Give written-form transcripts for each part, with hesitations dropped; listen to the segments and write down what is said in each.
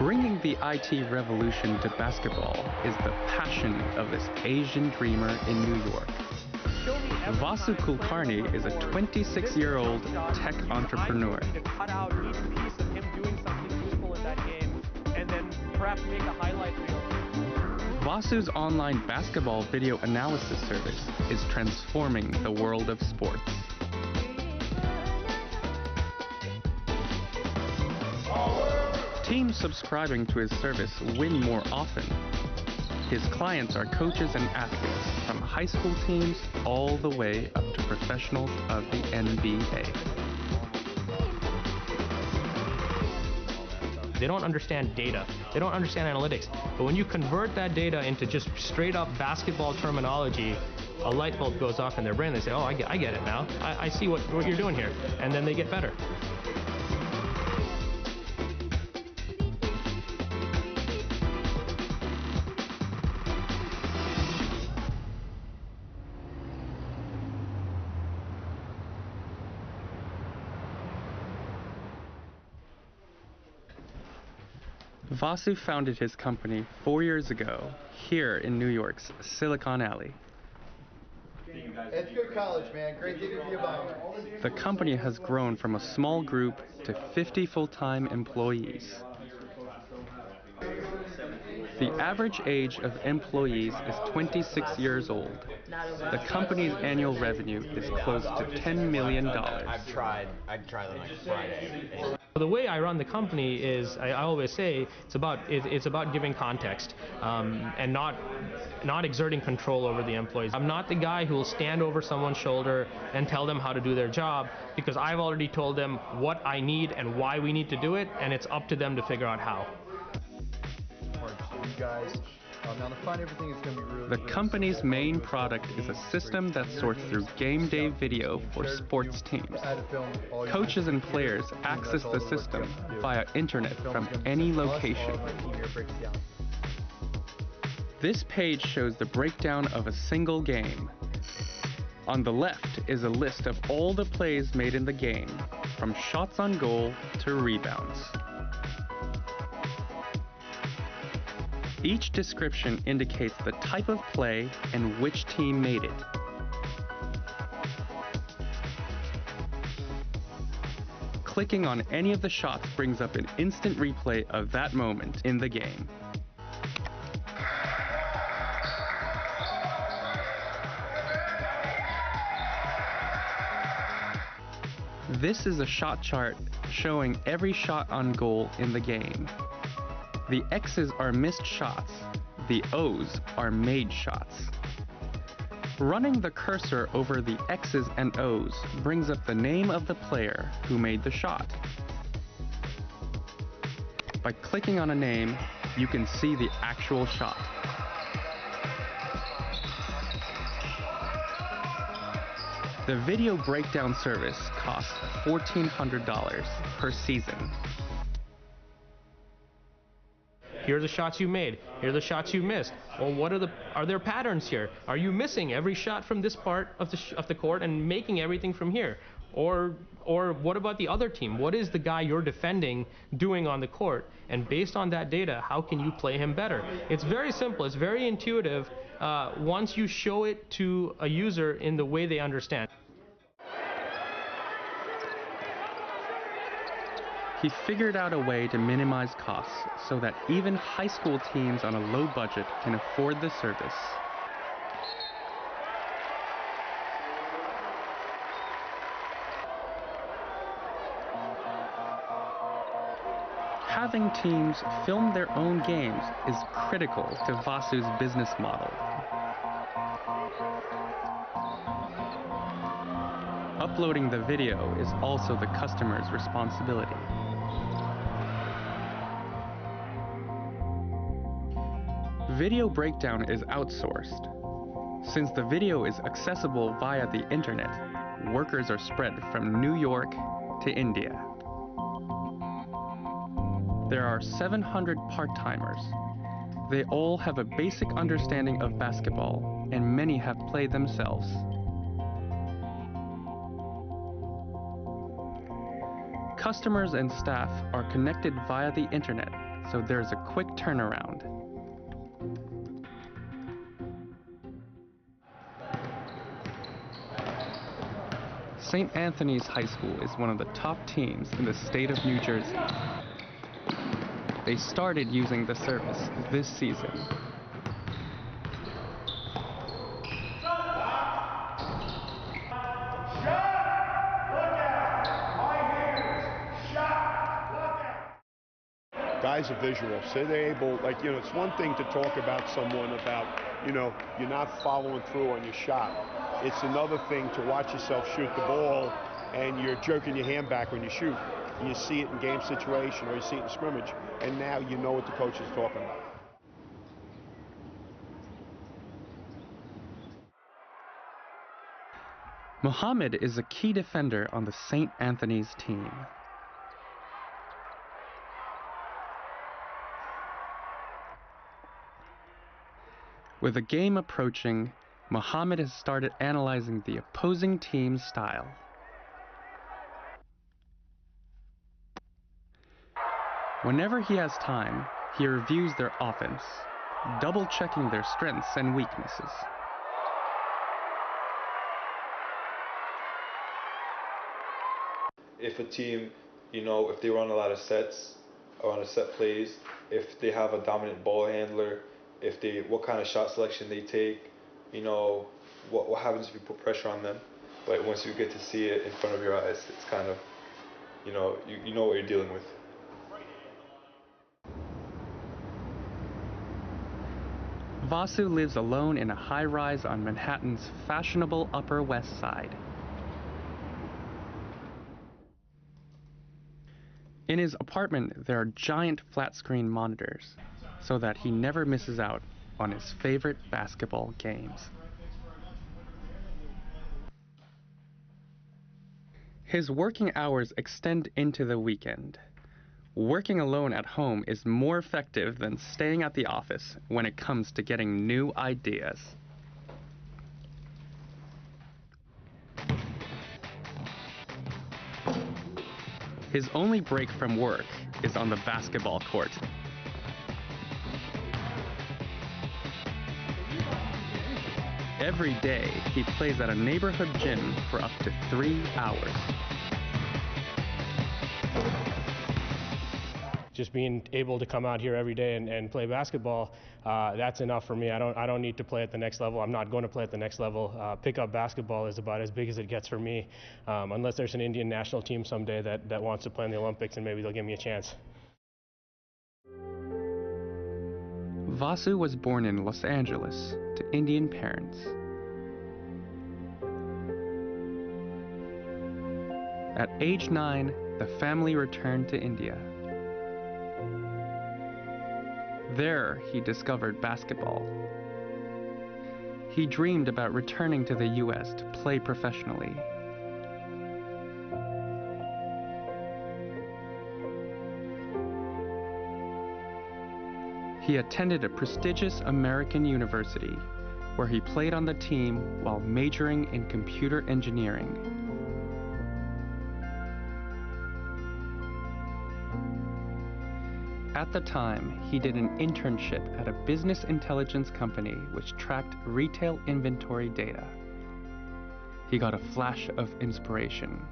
Bringing the IT revolution to basketball is the passion of this Asian dreamer in New York. Vasu Kulkarni is a 26-year-old tech entrepreneur. To cut out each piece of him doing something useful in that game, and then perhaps make a highlight reel. Vasu's online basketball video analysis service is transforming the world of sports. Teams subscribing to his service win more often. His clients are coaches and athletes, from high school teams all the way up to professionals of the NBA. They don't understand data. They don't understand analytics. But when you convert that data into just straight up basketball terminology, a light bulb goes off in their brain. They say, oh, I get it now. I see what you're doing here. And then they get better. Vasu founded his company 4 years ago here in New York's Silicon Alley. It's good college, man. Great to be about. The company has grown from a small group to 50 full-time employees. The average age of employees is 26 years old. The company's annual revenue is close to $10 million. I'd try the next Friday. The way I run the company is, I always say, it's about giving context and not exerting control over the employees. I'm not the guy who will stand over someone's shoulder and tell them how to do their job, because I've already told them what I need and why we need to do it, and it's up to them to figure out how. The company's main product is a system that sorts through game day video for sports teams. Coaches and players access the system via internet from any location. This page shows the breakdown of a single game. On the left is a list of all the plays made in the game, from shots on goal to rebounds. Each description indicates the type of play and which team made it. Clicking on any of the shots brings up an instant replay of that moment in the game. This is a shot chart showing every shot on goal in the game. The X's are missed shots, the O's are made shots. Running the cursor over the X's and O's brings up the name of the player who made the shot. By clicking on a name, you can see the actual shot. The video breakdown service costs $1,400 per season. Here are the shots you made. Here are the shots you missed. Well, are there patterns here? Are you missing every shot from this part of the court and making everything from here? Or what about the other team? What is the guy you're defending doing on the court? And based on that data, how can you play him better? It's very simple. It's very intuitive once you show it to a user in the way they understand. He figured out a way to minimize costs so that even high school teams on a low budget can afford the service. Having teams film their own games is critical to Vasu's business model. Uploading the video is also the customer's responsibility. Video breakdown is outsourced. Since the video is accessible via the internet, workers are spread from New York to India. There are 700 part-timers. They all have a basic understanding of basketball, and many have played themselves. Customers and staff are connected via the internet so there's a quick turnaround. St. Anthony's High School is one of the top teams in the state of New Jersey. They started using the service this season. Guys are visual, so they're able, like, it's one thing to talk about someone about, you're not following through on your shot. It's another thing to watch yourself shoot the ball and you're jerking your hand back when you shoot. And you see it in game situation or you see it in scrimmage, and now you know what the coach is talking about. Mohammed is a key defender on the St. Anthony's team. With the game approaching, Mohammed has started analyzing the opposing team's style. Whenever he has time, he reviews their offense, double-checking their strengths and weaknesses. If a team, if they run a lot of sets, a lot of set plays, if they have a dominant ball handler, what kind of shot selection they take, what happens if you put pressure on them. But once you get to see it in front of your eyes, it's kind of, you know what you're dealing with. Vasu lives alone in a high-rise on Manhattan's fashionable Upper West Side. In his apartment, there are giant flat-screen monitors, so that he never misses out on his favorite basketball games. His working hours extend into the weekend. Working alone at home is more effective than staying at the office when it comes to getting new ideas. His only break from work is on the basketball court. Every day, he plays at a neighborhood gym for up to 3 hours. Just being able to come out here every day and play basketball, that's enough for me. I don't need to play at the next level. I'm not going to play at the next level. Pickup basketball is about as big as it gets for me, unless there's an Indian national team someday that wants to play in the Olympics, and maybe they'll give me a chance. Vasu was born in Los Angeles to Indian parents. At age 9, the family returned to India. There, he discovered basketball. He dreamed about returning to the US to play professionally. He attended a prestigious American university, where he played on the team while majoring in computer engineering. At the time, he did an internship at a business intelligence company which tracked retail inventory data. He got a flash of inspiration.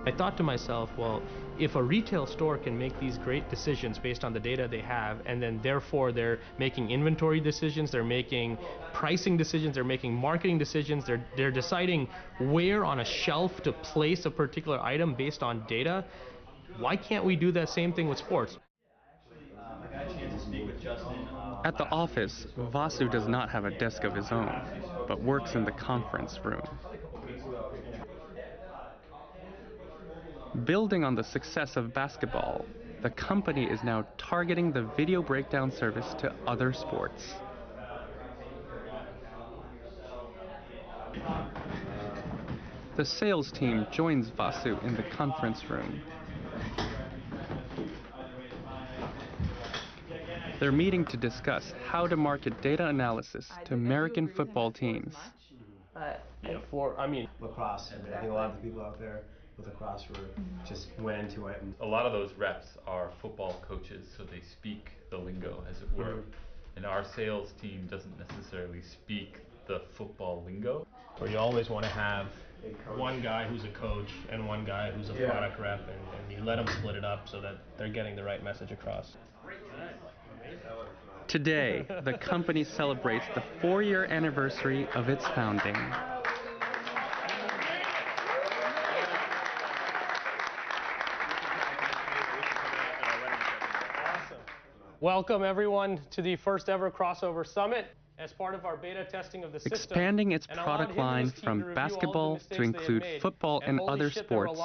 I thought to myself, well, if a retail store can make these great decisions based on the data they have, and then therefore they're making inventory decisions, they're making pricing decisions, they're making marketing decisions, they're deciding where on a shelf to place a particular item based on data, why can't we do that same thing with sports? At the office, Vasu does not have a desk of his own, but works in the conference room. Building on the success of basketball, the company is now targeting the video breakdown service to other sports. The sales team joins Vasu in the conference room. They're meeting to discuss how to market data analysis to American football teams. Lacrosse, I think a lot of the people out there with lacrosse just went into it. And a lot of those reps are football coaches, so they speak the lingo, as it were. And our sales team doesn't necessarily speak the football lingo. Where you always want to have one guy who's a coach and one guy who's a product rep, and you let them split it up so that they're getting the right message across. Today, the company celebrates the 4-year anniversary of its founding. Welcome everyone to the first ever Krossover Summit. As part of our beta testing of the system, expanding its product line from basketball to include football and other sports,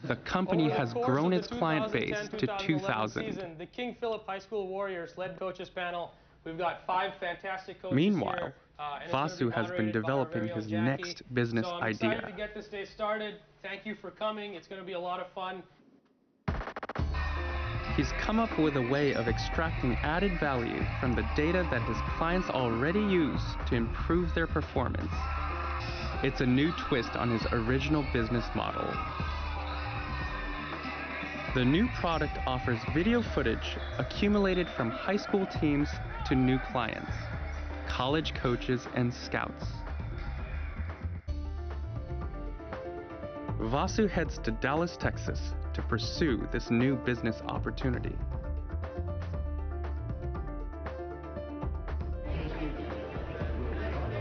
the company has grown its client base to 2,000. The King Philip High School Warriors led coaches panel. We've got 5 fantastic coaches Meanwhile, here, Vasu has been developing his next business I'm idea. excited to get this day started. Thank you for coming. It's going to be a lot of fun. He's come up with a way of extracting added value from the data that his clients already use to improve their performance. It's a new twist on his original business model. The new product offers video footage accumulated from high school teams to new clients, college coaches, and scouts. Vasu heads to Dallas, Texas to pursue this new business opportunity.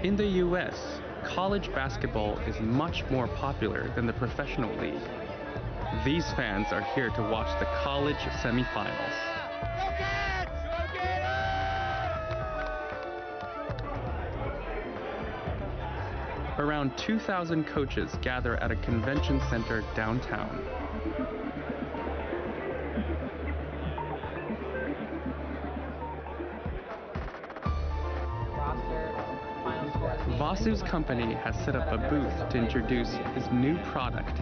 In the US, college basketball is much more popular than the professional league. These fans are here to watch the college semifinals. Around 2,000 coaches gather at a convention center downtown. Vasu's company has set up a booth to introduce his new product.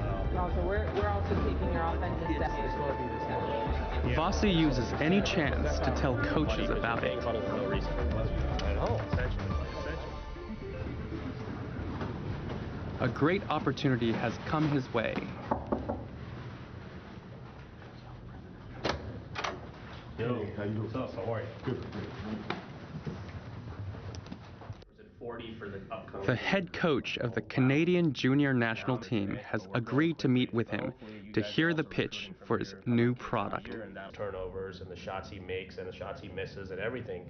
We're also taking your offensive steps. Vasu uses any chance to tell coaches about it. A great opportunity has come his way. Yo, how you doing? What's up? How are you? Good. The head coach of the Canadian junior national team has agreed to meet with him to hear the pitch for his new product. Turnovers and the shots he makes and the shots he misses and everything.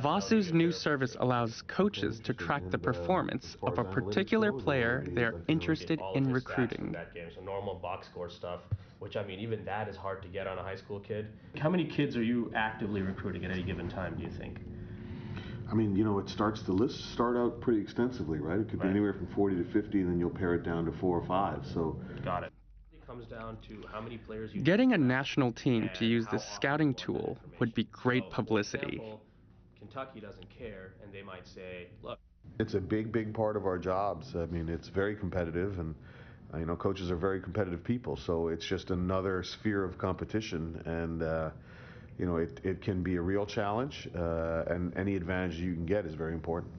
Vasu's new service allows coaches to track the performance of a particular player they're interested in recruiting. So normal box score stuff, which I mean, even that is hard to get on a high school kid. How many kids are you actively recruiting at any given time, do you think? I mean, the lists start out pretty extensively, right? It could be anywhere from 40 to 50, and then you'll pare it down to 4 or 5. So. Got it. It comes down to how many players you. Getting a national team to use this scouting tool would be great publicity. Kentucky doesn't care, and they might say, look. It's a big part of our jobs. I mean, it's very competitive, and coaches are very competitive people. So it's just another sphere of competition, and. It can be a real challenge, and any advantage you can get is very important.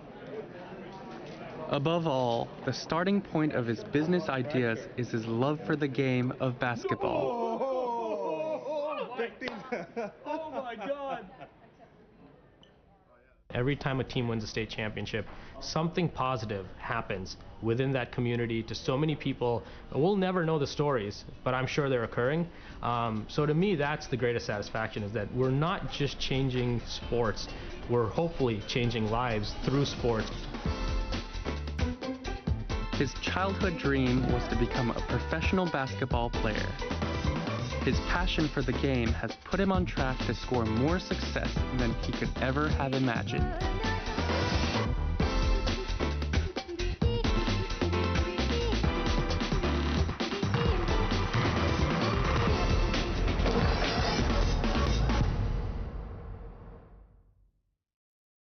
Above all, the starting point of his business ideas is his love for the game of basketball. Oh my God! Every time a team wins a state championship, something positive happens within that community to so many people. We'll never know the stories, but I'm sure they're occurring. So to me, that's the greatest satisfaction, is that we're not just changing sports, we're hopefully changing lives through sports. His childhood dream was to become a professional basketball player. His passion for the game has put him on track to score more success than he could ever have imagined.